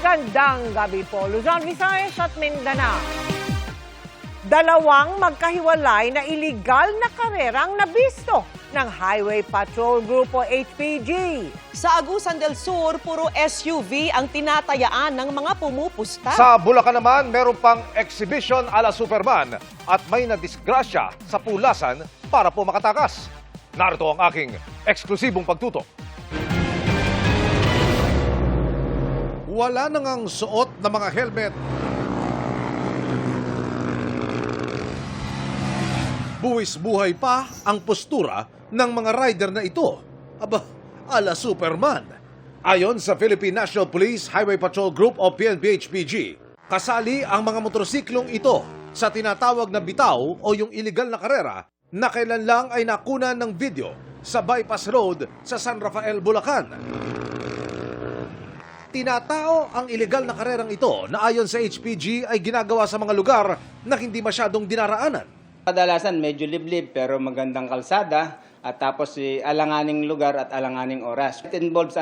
Magandang gabi po, Luzon, Visayas at Mindanao. Dalawang magkahiwalay na iligal na karerang nabisto ng Highway Patrol Grupo HPG. Sa Agusan del Sur, puro SUV ang tinatayaan ng mga pumupusta. Sa Bulacan naman, meron pang exhibition ala Superman at may nadisgrasya sa pulasan para po makatakas. Narito ang aking eksklusibong pagtutok. Wala nang suot na mga helmet. Buwis-buhay pa ang postura ng mga rider na ito. Aba, ala Superman. Ayon sa Philippine National Police Highway Patrol Group o PNP-HPG, kasali ang mga motorsiklong ito sa tinatawag na bitaw o yung illegal na karera na kailan lang ay nakunan ng video sa bypass road sa San Rafael, Bulacan. Tinatao ang illegal na karerang ito na ayon sa HPG ay ginagawa sa mga lugar na hindi masyadong dinaraanan. Kadalasan medyo liblib pero magandang kalsada at tapos alanganing lugar at alanganing oras. It involves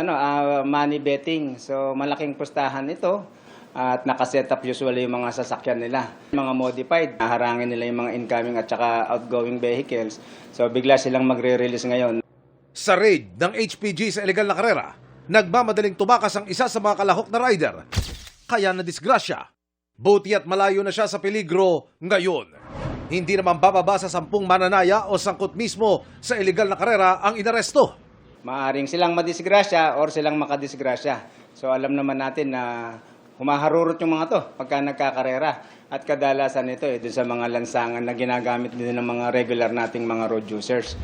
money betting. So malaking pustahan ito at nakaset up usually yung mga sasakyan nila. Mga modified, haharangin nila yung mga incoming at saka outgoing vehicles. So bigla silang magre-release ngayon. Sa raid ng HPG sa illegal na karera, nagmamadaling tumakas ang isa sa mga kalahok na rider. Kaya nadisgrasya. Buti at malayo na siya sa peligro ngayon. Hindi naman bababa sa 10 mananaya o sangkot mismo sa illegal na karera ang inaresto. Maaring silang madisgrasya or silang makadisgrasya. So alam naman natin na humaharurot yung mga to pagka nagkakarera. At kadalasan ito dun sa mga lansangan na ginagamit din ng mga regular nating mga road users.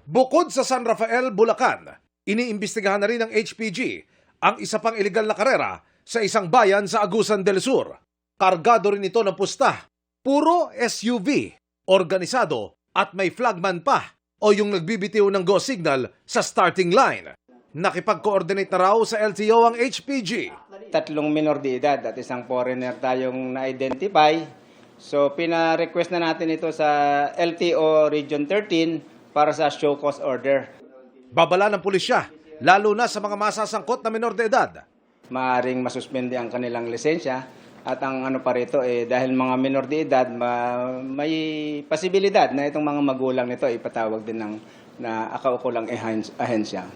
Bukod sa San Rafael, Bulacan, iniimbestigahan na rin ng HPG ang isa pang illegal na karera sa isang bayan sa Agusan del Sur. Kargado rin ito ng pusta. Puro SUV, organisado at may flagman pa o yung nagbibitiw ng go signal sa starting line. Nakipag-coordinate na raw sa LTO ang HPG. 3 minor de edad at isang foreigner tayong na-identify. So pina-request na natin ito sa LTO Region 13 para sa show cause order. Babala ng pulisya, lalo na sa mga masasangkot na minor de edad. Maaring masuspende ang kanilang lisensya. At ang ano pa rito, dahil mga minor de edad, may posibilidad na itong mga magulang nito ipatawag din ng na akaukulang ahensya.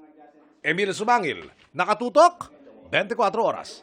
Emil Sumangil, nakatutok, 24 oras.